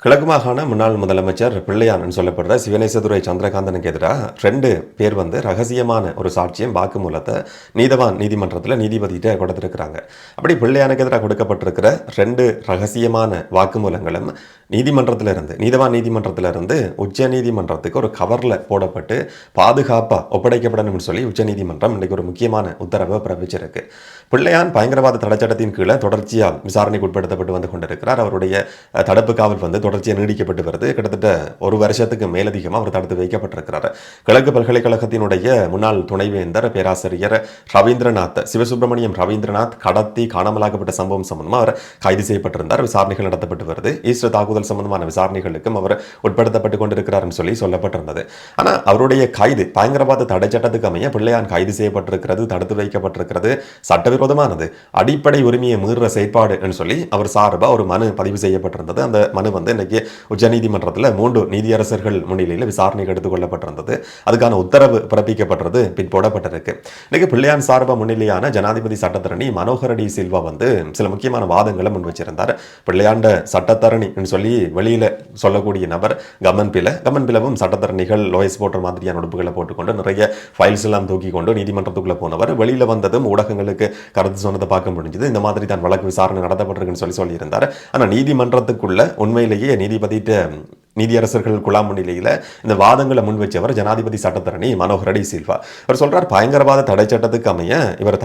கிழக்கு மாகாண முன்னாள் முதலமைச்சர் பிள்ளையான் சொல்லப்படுற சிவனேசதுரை சந்திரகாந்தனுக்கு எதிராக 2 பேர் ரகசியமான ஒரு சாட்சியம் வாக்குமூலத்தை நீதவான் நீதிமன்றத்தில் நீதிபதிகிட்ட கொடுத்திருக்கிறாங்க. அப்படி பிள்ளையானுக்கு எதிராக கொடுக்கப்பட்டிருக்கிற 2 ரகசியமான வாக்குமூலங்களும் நீதவான் நீதிமன்றத்திலிருந்து உச்ச நீதிமன்றத்துக்கு ஒரு கவரில் போடப்பட்டு பாதுகாப்பாக ஒப்படைக்கப்படணும்னு சொல்லி உச்ச நீதிமன்றம் இன்றைக்கு ஒரு முக்கியமான உத்தரவை பிறப்பிச்சிருக்கு. பிள்ளையான் பயங்கரவாத தடைச்சட்டத்தின் கீழே தொடர்ச்சியாக விசாரணைக்கு உட்படுத்தப்பட்டு வந்து கொண்டிருக்கிறார். அவருடைய தடுப்பு காவல் தொடர்ச்சியாக நீடிக்கப்பட்டு வருது. கிட்டத்தட்ட ஒரு வருஷத்துக்கு மேலதிகமாக அவர் தடுத்து வைக்கப்பட்டிருக்கிறார். கிழக்கு பல்கலைக்கழகத்தினுடைய முன்னாள் துணைவேந்தர் பேராசிரியர் சிவசுப்பிரமணியம் ரவீந்திரநாத் கடத்தி காணாமலாக்கப்பட்ட சம்பவம் சம்பந்தமாக அவர் கைது செய்யப்பட்டிருந்தார். விசாரணைகள் நடத்தப்பட்டு வருது. ஈஸ்டர் தாக்குதல் சம்பந்தமான விசாரணைகளுக்கும் அவர் உட்படுத்தப்பட்டு கொண்டிருக்கிறார் சொல்லி சொல்லப்பட்டிருந்தது. ஆனால் அவருடைய கைது பயங்கரவாத தடை சட்டத்துக்கு அமைய பிள்ளையான் கைது செய்யப்பட்டிருக்கிறது, தடுத்து வைக்கப்பட்டிருக்கிறது சட்டவிரோதமானது, அடிப்படை உரிமையை மீறுற செயற்பாடு என்று சொல்லி அவர் சார்பாக ஒரு மனு பதிவு செய்யப்பட்டிருந்தது. அந்த மனு இன்னைக்கு உச்சநீதிமன்றத்தில் 3 நீதியரசர்கள் முன்னிலையில் விசாரணைக்கு எடுத்துக் கொள்ளப்பட்டிருந்தது. அதுக்கான உத்தரவு பிறப்பிக்கப்பட்டது பின் போடப்பட்டிருக்கு. இன்னைக்கு பிள்ளையான் சார்பா முன்னிலையான ஜனாதிபதி சட்டத்தரணி மனோகர் டி சில்வா சில முக்கியமான வாதங்களை முன் வச்சிருந்தார். பிள்ளையாண்ட சட்டத்தரணி சொல்லி வெளியில சொல்லக்கூடிய நபர் கமன்பிலவும் சட்டத்தரணிகள் லோயஸ் போன்ற மாதிரியான உடுப்புகளை போட்டுக்கொண்டு நிறைய ஃபைல்ஸ் எல்லாம் தூக்கி கொண்டு நீதிமன்றத்துக்குள்ள போனவர் வெளியில வந்ததும் ஊடகங்களுக்கு கருத்து சொன்னதை பார்க்க முடிஞ்சது. இந்த மாதிரி தான் வழக்கு விசாரணை நடத்தப்பட்டிருக்குன்னு சொல்லியிருந்தார். ஆனால் நீதிமன்றத்துக்குள்ள உண்மையிலேயே நீதியரசர்கள் குழாம் முன்னிலையில் இந்த வாதங்களை முன் வச்சவர் ஜனாதிபதி சட்டத்தரணி மனோகர் டி சில்வா. அவர் சொல்றார், பயங்கரவாத தடை சட்டத்துக்கு அமைய இவர்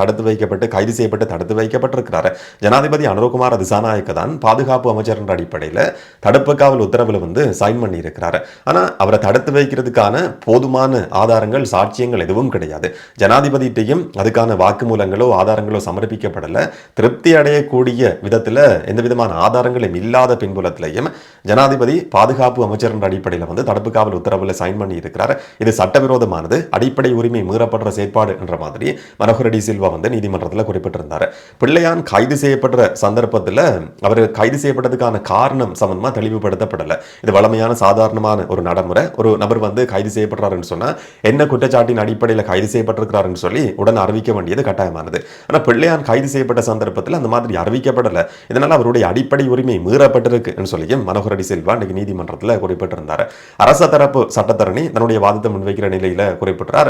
கைது செய்யப்பட்டு தடுத்து வைக்கப்பட்டிருக்கிறார். ஜனாதிபதி அனுரகுமார திசாநாயக்க தான் பாதுகாப்பு அமைச்சர் என்ற அடிப்படையில் தடுப்பு காவல் உத்தரவில் சைன் பண்ணி இருக்கிறார். ஆனால் அவரை தடுத்து வைக்கிறதுக்கான போதுமான ஆதாரங்கள் சாட்சியங்கள் எதுவும் கிடையாது. ஜனாதிபதியிட்டையும் அதுக்கான வாக்குமூலங்களோ ஆதாரங்களோ சமர்ப்பிக்கப்படலை. திருப்தி அடையக்கூடிய விதத்தில் எந்த விதமான ஆதாரங்களும் இல்லாத பின்புலத்திலையும் ஜனாதிபதி பாதுகாப்பு அமைச்சர் என்ற அடிப்படையில் தடுப்பு காவல் உத்தரவில் சைன் பண்ணி இருக்கிறார். இது சட்டவிரோதமானது, அடிப்படை உரிமை மீறப்படுற செயற்பாடு என்ற மாதிரி மனோகர் டி சில்வா நீதிமன்றத்தில் குறிப்பிட்டிருந்தார். பிள்ளையான் கைது செய்யப்படுற சந்தர்ப்பத்தில் அவர் கைது செய்யப்பட்டதுக்கான காரணம் சம்பந்தமாக தெளிவுபடுத்தப்படலை. இது வளமையான சாதாரணமான ஒரு நடைமுறை. ஒரு நபர் கைது செய்யப்படுறாருன்னு சொன்னா என்ன குற்றச்சாட்டின் அடிப்படையில் கைது செய்யப்பட்டிருக்கிறாருன்னு சொல்லி உடனே அறிவிக்க வேண்டியது கட்டாயமானது. ஆனால் பிள்ளையான் கைது செய்யப்பட்ட சந்தர்ப்பத்தில் அந்த மாதிரி அறிவிக்கப்படலை. இதனால் அவருடைய அடிப்படை உரிமை மீறப்பட்டிருக்கு சொல்லியும் மனோகர் டி சில்வா இன்னைக்கு நீதிமன்றத்தில் குறிப்பிட்டிருந்தார். அரச தரப்பு சட்டத்தரணி தன்னுடைய வாதத்தை முன்வைக்கிற நிலையில் குறிப்பிட்டார்.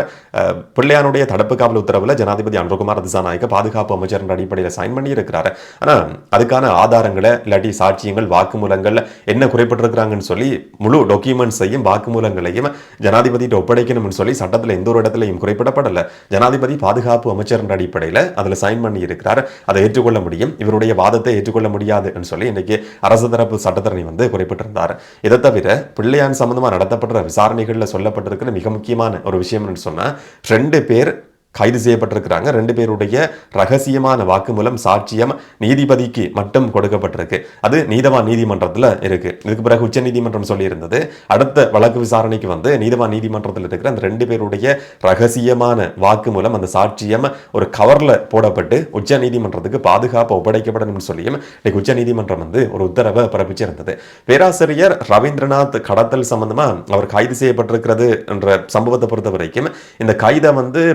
பிள்ளையானுடைய தடுப்பு காவல் உத்தரவில் ஜனாதிபதி அனுரகுமார திசாநாயக்க பாதுகாப்பு அமைச்சர் என்ற அடிப்படையில் சைன் பண்ணி இருக்கிறார். ஆனால் அதுக்கான ஆதாரங்களை இல்லாட்டி சாட்சியங்கள் வாக்குமூலங்கள் என்ன குறிப்பிட்டிருக்கிறாங்கன்னு சொல்லி முழு டாக்குமெண்ட்ஸையும் வாக்குமூலங்களையும் ஜனாதிபதியிட்ட ஒப்படைக்கணும்னு சொல்லி சட்டத்தில் எந்த ஒரு இடத்துலையும் குறிப்பிடப்படலை. ஜனாதிபதி பாதுகாப்பு அமைச்சர் என்ற அடிப்படையில் அதில் சைன் பண்ணி இருக்கிறார். அதை ஏற்றுக்கொள்ள முடியும், இவருடைய வாதத்தை ஏற்றுக்கொள்ள முடியாது சொல்லி இன்னைக்கு அரசு தரப்பு சட்டத்தரணி குறிப்பிட்டிருந்தார். இதை தவிர பிள்ளையான் சம்பந்தமாக நடத்தப்படுற விசாரணைகளில் சொல்லப்பட்டிருக்கிற மிக முக்கியமான ஒரு விஷயம் சொன்னா 2 பேர் கைது செய்யப்பட்டிருக்கிறாங்க. 2 பேருடைய ரகசியமான வாக்குமூலம் சாட்சியம் நீதிபதிக்கு மட்டும் கொடுக்கப்பட்டிருக்கு. அது நீதவான் நீதிமன்றத்தில் இருக்கு. இதுக்கு பிறகு உச்ச நீதிமன்றம் சொல்லியிருந்தது அடுத்த வழக்கு விசாரணைக்கு நீதவான் நீதிமன்றத்தில் இருக்கிற அந்த 2 பேருடைய ரகசியமான வாக்குமூலம் அந்த சாட்சியம் ஒரு கவர்ல போடப்பட்டு உச்ச நீதிமன்றத்துக்கு பாதுகாப்பு ஒப்படைக்கப்படணும் சொல்லியும் உச்ச நீதிமன்றம் ஒரு உத்தரவை பிறப்பிச்சிருந்தது. பேராசிரியர் ரவீந்திரநாத் கடத்தல் சம்பந்தமா அவர் கைது செய்யப்பட்டிருக்கிறது என்ற சம்பவத்தை பொறுத்த வரைக்கும் இந்த கைதை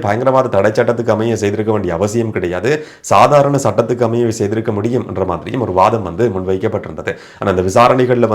பயங்கரவாத தடை சட்டத்துக்கு அமைய செய்திருக்க வேண்டிய அவசியம் கிடையாது, சாதாரண சட்டத்துக்கு அமைய செய்திருக்க முடியும் என்ற மாதிரியும் ஒரு வாதம் முன்வைக்கப்பட்டிருந்தது. ஆனால் அந்த விசாரணைகளில்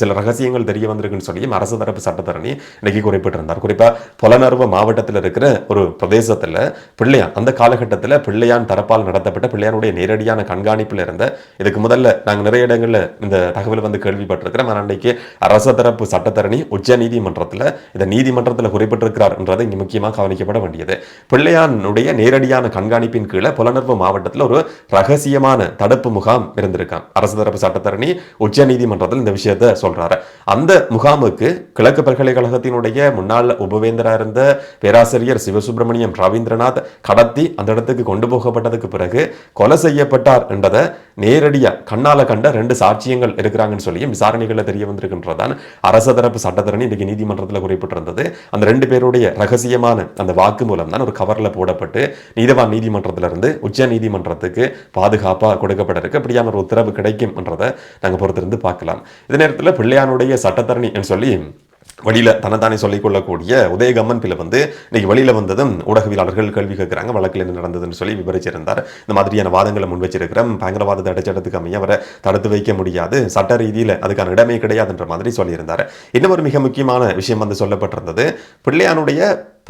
சில ரகசியங்கள் தெரிய வந்திருக்குன்னு சொல்லியும் அரசு தரப்பு சட்டத்தரணி இன்னைக்கு குறிப்பிட்டிருந்தார். குறிப்பா புலனர்வ மாவட்டத்தில் இருக்கிற ஒரு பிரதேசத்தில் பிள்ளையான் அந்த காலகட்டத்தில் பிள்ளையான் தரப்பால் நடத்தப்பட்ட பிள்ளையானுடைய நேரடியான கண்காணிப்பில் இருந்த இதுக்கு முதல்ல நாங்கள் நிறைய இடங்களில் இந்த தகவல் கேள்விப்பட்டிருக்கிறோம். அன்றைக்கு அரசு தரப்பு சட்டத்தரணி உச்ச நீதிமன்றத்தில் இந்த நீதிமன்றத்தில் குறிப்பிட்டிருக்கிறார் என்றது இங்கே முக்கியமாக கவனிக்கப்பட வேண்டியது. பிள்ளையானுடைய நேரடியான கண்காணிப்பின் கீழே புலனர்வு மாவட்டத்தில் ஒரு ரகசியமான தடுப்பு முகாம் இருந்திருக்கான். அரசு தரப்பு சட்டத்தரணி உச்ச நீதிமன்றத்தில் இந்த விஷயத்தை சொல்றாரு. அந்த முகாமுக்கு கிழக்கு பல்கலைக்கழகத்தினுடைய முன்னாள் உபவேந்தரா இருந்த பேராசிரியர் சிவசுப்பிரமணியம் ரவீந்திரநாத் கடத்தி அந்த இடத்துக்கு கொண்டு போகப்பட்டதுக்கு பிறகு கொலை செய்யப்பட்டார் என்றதை நேரடியா கண்ணால கண்ட 2 சாட்சியங்கள் இருக்கிறாங்கன்னு சொல்லியும் விசாரணைகளில் தெரிய வந்திருக்கின்றதான் அரசு தரப்பு சட்டத்தரணி இன்னைக்கு நீதிமன்றத்தில் குறிப்பிட்டிருந்தது. அந்த 2 பேருடைய ரகசியமான அந்த வாக்குமூலம் தான் ஒரு கவர்ல போடப்பட்டு நீதவான் நீதிமன்றத்திலிருந்து உச்ச நீதிமன்றத்துக்கு பாதுகாப்பாக கொடுக்கப்பட்டிருக்கு. அப்படியான ஒரு உத்தரவு கிடைக்கும் என்றதை நாங்கள் பொறுத்திருந்து பார்க்கலாம். இதே நேரத்தில் பிள்ளையானுடைய சட்டத்தரணி சொல்லி வெளியில தன்னைத்தானே சொல்லிக் கொள்ளக்கூடிய உதயகம்மன் பிள்ளை வந்து இன்னைக்கு வெளியில வந்ததும் ஊடகவியலாளர்கள் கேள்வி கேட்கிறாங்க, வழக்கில் என்ன நடந்ததுன்னு சொல்லி விவரிச்சிருந்தார். இந்த மாதிரியான வாதங்களை முன் வச்சிருக்கிறோம், பயங்கரவாத தடைச்சட்டத்துக்கு அமைய அவரை தடுத்து வைக்க முடியாது, சட்ட ரீதியில் அதுக்கான இடமே கிடையாதுன்ற மாதிரி சொல்லியிருந்தார். இன்னும் ஒரு மிக முக்கியமான விஷயம் வந்து சொல்லப்பட்டிருந்தது, பிள்ளையானுடைய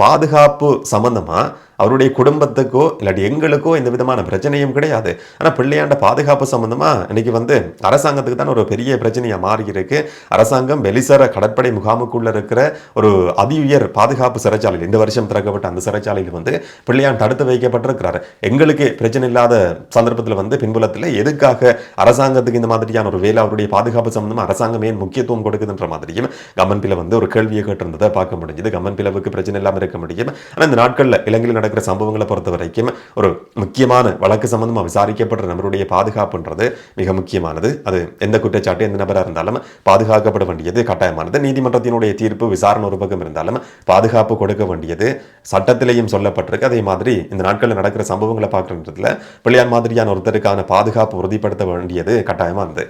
பாதுகாப்பு சம்பந்தமா அவருடைய குடும்பத்துக்கோ இல்லாட்டி எங்களுக்கோ எந்த விதமான பிரச்சனையும் கிடையாது. ஆனால் பிள்ளையாண்ட பாதுகாப்பு சம்பந்தமா இன்னைக்கு வந்து அரசாங்கத்துக்கு தான் ஒரு பெரிய பிரச்சனையாக மாறி இருக்கு. அரசாங்கம் வெளிசர கடற்படை முகாமுக்குள்ள இருக்கிற ஒரு அதி உயர் பாதுகாப்பு சிறைச்சாலையில் இந்த வருஷம் திறக்கப்பட்ட அந்த சிறைச்சாலையில் வந்து பிள்ளையான் தடுத்து வைக்கப்பட்டிருக்கிறார். எங்களுக்கு பிரச்சனை இல்லாத சந்தர்ப்பத்தில் வந்து பின்புலத்தில் எதுக்காக அரசாங்கத்துக்கு இந்த மாதிரியான ஒரு வேலை அவருடைய பாதுகாப்பு சம்பந்தமா அரசாங்கம் ஏன் முக்கியத்துவம் கொடுக்குதுன்ற மாதிரியும் கம்மன் பிள்ளை வந்து ஒரு கேள்வியை கேட்டிருந்ததை பார்க்க முடிஞ்சது. கம்மன் பிளவுக்கு பிரச்சனை இல்லாமல் இருக்க முடியும். ஆனால் இந்த நாட்களில் இலங்கையில் நடக்கிற சம்பவங்களை பொறுத்த வரைக்கும் ஒரு முக்கியமான வழக்கு சம்பந்தமாக விசாரிக்கப்படுற நபருடைய பாதுகாப்புன்றது மிக முக்கியமானது. அது எந்த குற்றச்சாட்டு எந்த நபராக இருந்தாலும் பாதுகாக்கப்பட வேண்டியது கட்டாயமானது. நீதிமன்றத்தினுடைய தீர்ப்பு விசாரணை ஒரு பக்கம் இருந்தாலும் பாதுகாப்பு கொடுக்க வேண்டியது சட்டத்திலேயும் சொல்லப்பட்டிருக்கு. அதே மாதிரி இந்த நாட்களில் நடக்கிற சம்பவங்களை பார்க்கறதுல பிள்ளையார் மாதிரியான ஒருத்தருக்கான பாதுகாப்பு உறுதிப்படுத்த வேண்டியது கட்டாயமானது.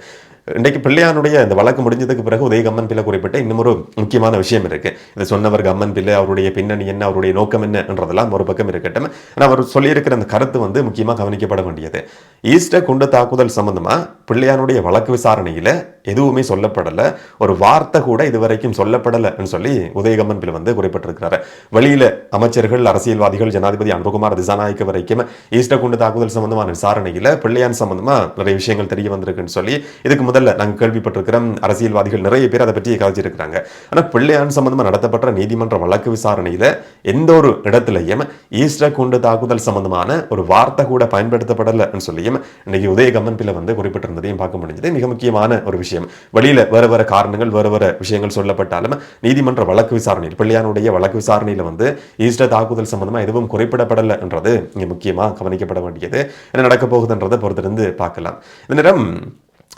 இன்றைக்கு பிள்ளையானுடைய இந்த வழக்கு முடிஞ்சதுக்கு பிறகு உதயகம்மன் பிள்ளை குறிப்பிட்ட இன்னும் ஒரு முக்கியமான விஷயம் இருக்கு. இதை சொன்னவர் கம்மன் பிள்ளை, அவருடைய பின்னணி என்ன, அவருடைய நோக்கம் என்ன என்றதெல்லாம் ஒரு பக்கம் இருக்கட்டும். ஆனால் அவர் சொல்லியிருக்கிற அந்த கருத்து வந்து முக்கியமாக கவனிக்கப்பட வேண்டியது. ஈஸ்டர் குண்டு தாக்குதல் சம்பந்தமா பிள்ளையானுடைய வழக்கு விசாரணையில எதுவுமே சொல்லப்படலை, ஒரு வார்த்தை கூட இதுவரைக்கும் சொல்லப்படலைன்னு சொல்லி உதயகம்மன் பிள்ளை வந்து குறிப்பிட்டிருக்கிறார். வெளியில அமைச்சர்கள், அரசியல்வாதிகள், ஜனாதிபதி அன்புகுமார் திசாநாயக்க வரைக்கும் ஈஸ்டர் குண்டு தாக்குதல் சம்பந்தமான விசாரணையில பிள்ளையான் சம்பந்தமா நிறைய விஷயங்கள் தெரிய வந்திருக்குன்னு சொல்லி இதுக்கு முதல்ல நாங்கள் கேள்விப்பட்டிருக்கிறோம். அரசியல்வாதிகள் நிறைய பேர் அதை பற்றி கதைச்சிருக்கிறாங்க. ஆனால் பிள்ளையான் சம்பந்தமா நடத்தப்பட்ட நீதிமன்ற வழக்கு விசாரணையில எந்த ஒரு இடத்துலையும் ஈஸ்டர் குண்டு தாக்குதல் சம்பந்தமான ஒரு வார்த்தை கூட பயன்படுத்தப்படலைன்னு சொல்லியும் இன்னைக்கு உதயகம்மன் பிள்ளை வந்து குறிப்பிட்டிருந்ததையும் பார்க்க முடிஞ்சது. மிக முக்கியமான ஒரு விஷயம். வெளியில வேற காரணங்கள் வேற விஷயங்கள் சொல்லப்பட்டாலும் நீதிமன்ற வழக்கு விசாரணையில் பிள்ளையானுடைய வழக்கு விசாரணையில வந்து ஈஸ்டர் தாக்குதல் சம்பந்தமா எதுவும் குறிப்பிடப்படலை என்றது இங்க முக்கியமா கவனிக்கப்பட வேண்டியது. என்ன நடக்க போகுதுன்றதை பொறுத்திருந்து பார்க்கலாம். இந்த நேரம்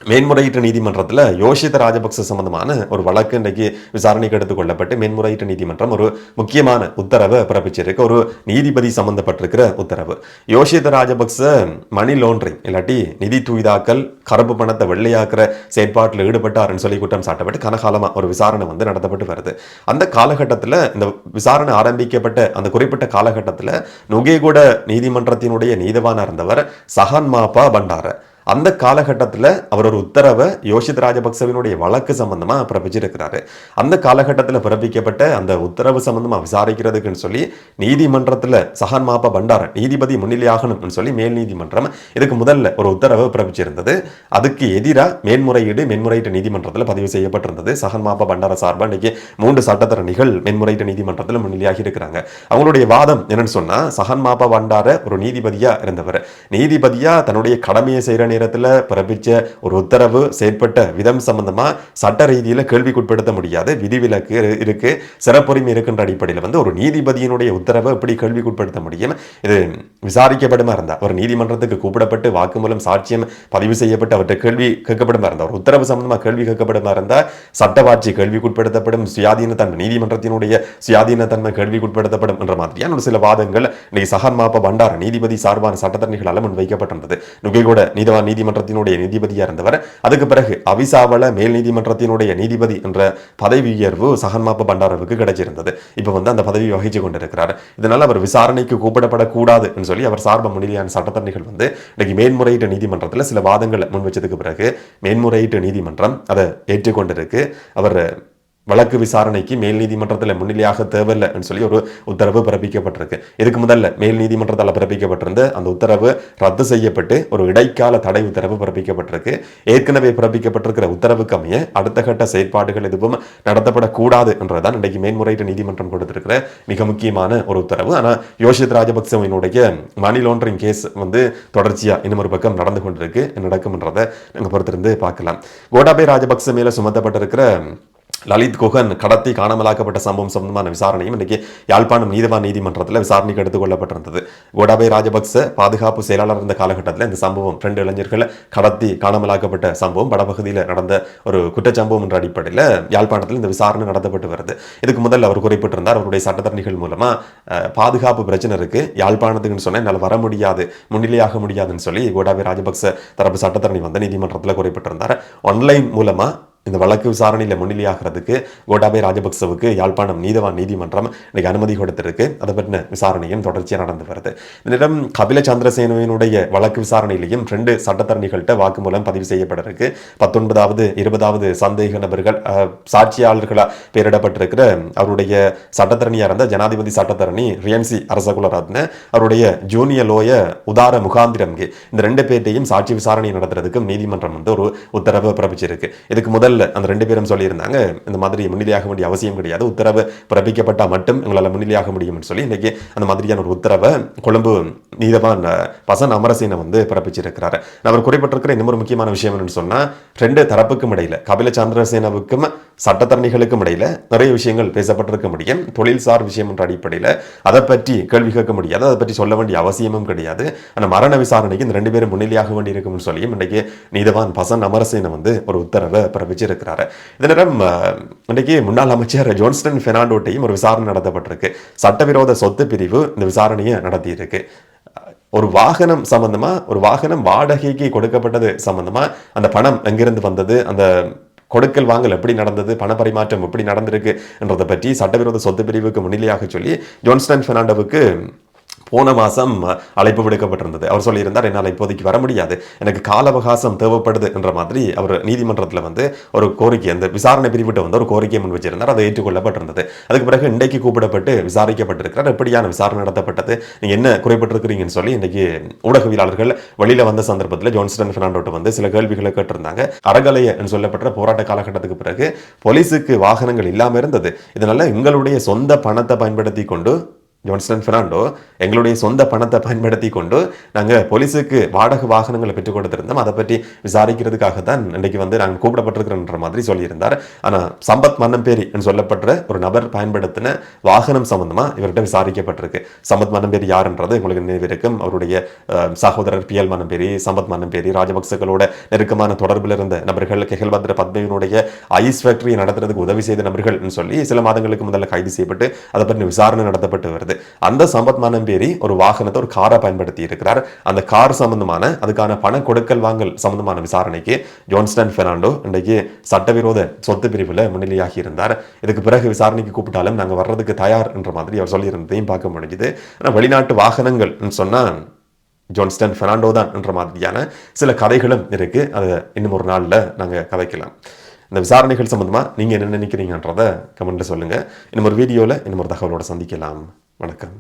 மேன்முறையீட்டு நீதிமன்றத்தில் யோஷித ராஜபக்ச சம்பந்தமான ஒரு வழக்கு இன்றைக்கு விசாரணைக்கு எடுத்துக் கொள்ளப்பட்டு மேன்முறையீட்டு நீதிமன்றம் ஒரு முக்கியமான உத்தரவை பிறப்பிச்சிருக்கு. ஒரு நீதிபதி சம்பந்தப்பட்டிருக்கிற உத்தரவு. யோஷித ராஜபக்ச மணி லாண்டரிங் இல்லாட்டி நிதி தூய்தாக்கல், கருப்பு பணத்தை வெள்ளையாக்குற செயற்பாட்டில் ஈடுபட்டார்னு சொல்லி குற்றம் சாட்டப்பட்டு கனகாலமாக ஒரு விசாரணை வந்து நடத்தப்பட்டு வருது. அந்த காலகட்டத்தில் இந்த விசாரணை ஆரம்பிக்கப்பட்ட அந்த குறிப்பிட்ட காலகட்டத்தில் நுகேகுட நீதிமன்றத்தினுடைய நீதவானாக இருந்தவர் சஹான் மாப்பா பண்டார அந்த காலகட்டத்தில் அவர் ஒரு உத்தரவை யோஷித் ராஜபக்சவினுடைய வழக்கு சம்பந்தமா பிறப்பிச்சிருக்கிறாரு. அந்த காலகட்டத்தில் பிறப்பிக்கப்பட்ட அந்த உத்தரவு சம்பந்தமா விசாரிக்கிறதுக்குன்னு சொல்லி நீதிமன்றத்தில் சஹான் மாப்பா பண்டார நீதிபதி முன்னிலையாகணும்னு சொல்லி மேல் நீதிமன்றம் இதுக்கு முதல்ல ஒரு உத்தரவை பிறப்பிச்சிருந்தது. அதுக்கு எதிராக மேன்முறையீட்டு நீதிமன்றத்தில் பதிவு செய்யப்பட்டிருந்தது. சஹான் மாப்பா பண்டார சார்பாக இன்னைக்கு 3 சட்டத்தரணிகள் மேன்முறையீட்டு நீதிமன்றத்தில் முன்னிலையாகி இருக்கிறாங்க. அவங்களுடைய வாதம் என்னன்னு சொன்னா, சஹான் மாப்பா பண்டார ஒரு நீதிபதியா இருந்தவர், நீதிபதியா தன்னுடைய கடமையை செய்யற நேரத்தில் பிறப்பிச்ச ஒரு உத்தரவு செயற்பட்ட விதம் சம்பந்தமா சட்ட ரீதியில் கேள்விக்குட்படுத்த முடியாது, விதிவிலக்கு இருக்கு, சிறப்புரிமை இருக்கின்ற அடிப்படையில் வந்து ஒரு நீதிபதியினுடைய உத்தரவை எப்படி கேள்விக்குட்படுத்த முடியும்? இது விசாரிக்கப்படுமா இருந்தா ஒரு நீதிமன்றத்துக்கு கூப்பிடப்பட்டு வாக்குமூலம் சாட்சியம் பதிவு செய்யப்பட்டு அவற்றை கேள்வி கேட்கப்படுமா இருந்தா ஒரு உத்தரவு சம்பந்தமா கேள்வி கேட்கப்படுமா இருந்தா சட்டவாட்சி கேள்விக்குட்படுத்தப்படும், சுயாதீன தன்மை நீதிமன்றத்தினுடைய சுயாதீன தன்மை கேள்விக்குட்படுத்தப்படும் என்ற மாதிரியான ஒரு சில வாதங்கள் இன்னைக்கு சஹான் மாப்பா பண்டார நீதிபதி சார்பான சட்டத்தரணிகளால் முன்வைக்கப்பட்டிருந்தது. நுகேகூட நீதிமன்றத்தினுடைய நீதிபதியா இருந்தவர். அதுக்கு பிறகு அவிசாவள மேல் நீதிமன்றத்தினுடைய நீதிபதி என்ற பதவி உயர்வு சஹான் மாப்பா பண்டாரவுக்கு கிடைச்சிருந்தது. இப்ப வந்து அந்த பதவி வகிச்சு கொண்டிருக்கிறார். இதனால அவர் விசாரணைக்கு கூப்பிடப்படக்கூடாது சொல்லி அவர் சார்ப முன்னிலையான சட்டத்தரணிகள் வந்து இன்னைக்கு மேன்முறையீட்டு நீதிமன்றத்தில் சில வாதங்களை முன் வச்சதுக்கு பிறகு மேன்முறையீட்டு நீதிமன்றம் அதை ஏற்றுக்கொண்டிருக்கு. அவர் வழக்கு விசாரணைக்கு மேல் நீதிமன்றத்தில் முன்னிலையாக தேவையில்லைன்னு சொல்லி ஒரு உத்தரவு பிறப்பிக்கப்பட்டிருக்கு. இதுக்கு முதல்ல மேல் நீதிமன்றத்தால் பிறப்பிக்கப்பட்டிருந்த அந்த உத்தரவு ரத்து செய்யப்பட்டு ஒரு இடைக்கால தடை உத்தரவு பிறப்பிக்கப்பட்டிருக்கு. ஏற்கனவே பிறப்பிக்கப்பட்டிருக்கிற உத்தரவுக்கு அமைய அடுத்த கட்ட செயற்பாடுகள் எதுவும் நடத்தப்படக்கூடாது என்றதான் இன்றைக்கு மேன்முறையீட்டு நீதிமன்றம் கொடுத்திருக்கிற மிக முக்கியமான ஒரு உத்தரவு. ஆனால் யோஷித் ராஜபக்சவினுடைய மணி லாண்டரிங் கேஸ் வந்து தொடர்ச்சியா இன்னும் ஒரு பக்கம் நடந்து கொண்டிருக்கு. நடக்கும்ன்றதை நாங்கள் பொறுத்திருந்து பார்க்கலாம். கோட்டாபய ராஜபக்ச மேல சுமத்தப்பட்டிருக்கிற லலித் குகன் கடத்தி காணாமலாக்கப்பட்ட சம்பவம் சம்பந்தமான விசாரணையும் இன்றைக்கு யாழ்ப்பாணம் நீதவான் நீதிமன்றத்தில் விசாரணைக்கு எடுத்துக் கொள்ளப்பட்டிருந்தது. கோட்டாபய ராஜபக்ச பாதுகாப்பு செயலாளர் இருந்த காலகட்டத்தில் இந்த சம்பவம் 2 இளைஞர்களை கடத்தி காணாமலாக்கப்பட்ட சம்பவம் வடபகுதியில் நடந்த ஒரு குற்றச்சம்பவம் என்ற அடிப்படையில் யாழ்ப்பாணத்தில் இந்த விசாரணை நடத்தப்பட்டு வருது. இதுக்கு முதல் அவர் குறிப்பிட்டிருந்தார், அவருடைய சட்டத்தரணிகள் மூலமா பாதுகாப்பு பிரச்சனை இருக்கு, யாழ்ப்பாணத்துக்குன்னு சொன்னால் என்னால் வர முடியாது, முன்னிலையாக முடியாதுன்னு சொல்லி கோட்டாபய ராஜபக்ச தரப்பு சட்டத்தரணி வந்து நீதிமன்றத்தில் குறிப்பிட்டிருந்தார். ஆன்லைன் மூலமா இந்த வழக்கு விசாரணையில் முன்னிலையாகிறதுக்கு கோட்டாபய ராஜபக்சவுக்கு யாழ்ப்பாணம் நீதவான் நீதிமன்றம் இன்னைக்கு அனுமதி கொடுத்திருக்கு. அதை பற்றின விசாரணையும் தொடர்ச்சியாக நடந்து வருது. இந்த கபில சந்திரசேனவினுடைய வழக்கு விசாரணையிலையும் 2 சட்டத்தரணிகள்கிட்ட வாக்குமூலம் பதிவு செய்யப்பட இருக்கு. 19வது 20வது சந்தேக நபர்கள் சாட்சியாளர்களாக பெயரிடப்பட்டிருக்கிற அவருடைய சட்டத்தரணியாக இருந்த ஜனாதிபதி சட்டத்தரணி ரியன்சி அரசகுலரத்ன, அவருடைய ஜூனியர் லோயர் உதார முகாந்திரம், இந்த 2 பேர்ட்டையும் சாட்சி விசாரணை நடத்துறதுக்கு நீதிமன்றம் ஒரு உத்தரவு பிறப்பிச்சிருக்கு. இதுக்கு முதல்ல அந்த 2 பேரும் சொல்லியிருந்தாங்க, இந்த மாதிரி முன்னிலையாக வேண்டிய அவசியம் கிடையாது, உத்தரவு பிறப்பிக்கப்பட்டால் மட்டும் எங்களால் முன்னிலையாக முடியும்னு சொல்லி இன்னைக்கு அந்த மாதிரியான ஒரு உத்தரவை கொழும்பு நீதவான் பசன் அமரசேன பிறப்பிச்சிருக்கிறார். அவர் குறிப்பிட்டிருக்கிற இன்னொரு முக்கியமான விஷயம் என்னன்னு சொன்னா, 2 தரப்புக்கும் இடையில கபில சந்திரசேனவுக்கும் சட்டத்தரணிகளுக்கும் இடையில நிறைய விஷயங்கள் பேசப்பட்டிருக்க முடியும். தொழில்சார் விஷயம் என்ற அடிப்படையில் அதை பற்றி கேள்வி கேட்க முடியாது, அதை பற்றி சொல்ல வேண்டிய அவசியமும் கிடையாது. ஆனால் மரண விசாரணைக்கு இந்த 2 பேரும் முன்னிலையாக வேண்டி இருக்கும்னு சொல்லியும் இன்னைக்கு நீதவான் பசன் அமரசேன ஒரு உத்தரவை பிறப்பிச்சிருக்கிறார். இதனிடம் இன்னைக்கு முன்னாள் அமைச்சர் ஜோன்ஸ்டன் பெர்னாண்டோட்டையும் ஒரு விசாரணை நடத்தப்பட்டிருக்கு. சட்டவிரோத சொத்து பிரிவு இந்த விசாரணையை நடத்தியிருக்கு. ஒரு வாகனம் சம்பந்தமா, ஒரு வாகனம் வாடகைக்கு கொடுக்கப்பட்டது சம்பந்தமா, அந்த பணம் எங்கிருந்து வந்தது, அந்த கொடுக்கல் வாங்கல் எப்படி நடந்தது, பண பரிமாற்றம் எப்படி நடந்திருக்கு என்றதை பற்றி சட்டவிரோத சொத்து பிரிவுக்கு முன்னிலையாக சொல்லி ஜோன்ஸ்டன் பெர்னாண்டோவுக்கு போன மாதம் அழைப்பு விடுக்கப்பட்டிருந்தது. அவர் சொல்லியிருந்தார், என்னால் இப்போதைக்கு வர முடியாது, எனக்கு கால அவகாசம் தேவைப்படுது என்ற மாதிரி அவர் நீதிமன்றத்தில் ஒரு கோரிக்கை, அந்த விசாரணை பிரிவிட்ட ஒரு கோரிக்கையை முன் வச்சிருந்தார். அதை ஏற்றுக்கொள்ளப்பட்டிருந்தது. அதுக்கு பிறகு இன்றைக்கு கூப்பிடப்பட்டு விசாரிக்கப்பட்டிருக்கிறார். எப்படியான விசாரணை நடத்தப்பட்டது, நீங்கள் என்ன குறைப்பட்டிருக்கிறீங்கன்னு சொல்லி இன்றைக்கு ஊடகவியலாளர்கள் வெளியில் வந்த சந்தர்ப்பத்தில் ஜோன்ஸ்டன் பெர்னாண்டோ சில கேள்விகளை கேட்டிருந்தாங்க. அறகலைய சொல்லப்பட்ட போராட்ட காலகட்டத்துக்கு பிறகு போலீஸுக்கு வாகனங்கள் இல்லாமல் இருந்தது. இதனால எங்களுடைய சொந்த பணத்தை பயன்படுத்தி கொண்டு ஜோன்ஸ்டன் பெர்னாண்டோ எங்களுடைய சொந்த பணத்தை பயன்படுத்தி கொண்டு நாங்கள் போலீஸுக்கு வாடகை வாகனங்களை பெற்றுக் கொடுத்திருந்தோம், அதை பற்றி விசாரிக்கிறதுக்காகத்தான் இன்றைக்கு நாங்கள் கூப்பிடப்பட்டிருக்கிறன்ற மாதிரி சொல்லியிருந்தார். ஆனால் சம்பத் மன்னம்பேரி சொல்லப்பட்ட ஒரு நபர் பயன்படுத்தின வாகனம் சம்பந்தமாக இவர்கிட்ட விசாரிக்கப்பட்டிருக்கு. சம்பத் மன்னம்பேரி யாருன்றது உங்களுக்கு நினைவிருக்கும். அவருடைய சகோதரர் பிஎல் மன்னம்பேரி, சம்பத் மன்னம்பேரி ராஜபக்சகளோட நெருக்கமான தொடர்பில் இருந்த நபர்கள், கெஹல்பத்ர பத்மவினுடைய ஐஸ் ஃபேக்டரியை நடத்துறதுக்கு உதவி செய்த நபர்கள் சொல்லி சில மாதங்களுக்கு முதல்ல கைது செய்யப்பட்டு அதை பற்றி விசாரணை நடத்தப்பட்டு வருது. அந்த சம்பத் மன்னம்பேரி ஒரு வாகனத்தை, ஒரு காரை பயன்படுத்தி இருக்கிறார். அந்த கார் சம்பந்தமான அதுக்கான பண கொடுக்கல் வாங்கல் சம்பந்தமான விசாரணைக்கு ஜோன்ஸ்டன் பெர்னாண்டோ இன்றைக்கு சட்டவிரோத சொத்து பிரிவில் முன்னிலையாகி இருந்தார். இதுக்கு பிறகு விசாரணைக்கு கூப்பிட்டாலும் நாங்கள் வர்றதுக்கு தயார் என்ற மாதிரி அவர் சொல்லியிருந்ததையும் பார்க்க முடியுது. ஆனால் வெளிநாட்டு வாகனங்கள் சொன்னா ஜோன்ஸ்டன் பெர்னாண்டோ தான் என்ற மாதிரியான சில கதைகளும் இருக்கு. அதை இன்னும் ஒரு நாளில் நாங்கள் கதைக்கலாம். இந்த விசாரணைகள் சம்பந்தமா நீங்க என்ன நினைக்கிறீங்கன்றத கமெண்ட்ல சொல்லுங்க. இன்னும் ஒரு வீடியோல இன்னும் ஒரு தகவலோட சந்திக்கலாம். வணக்கம்.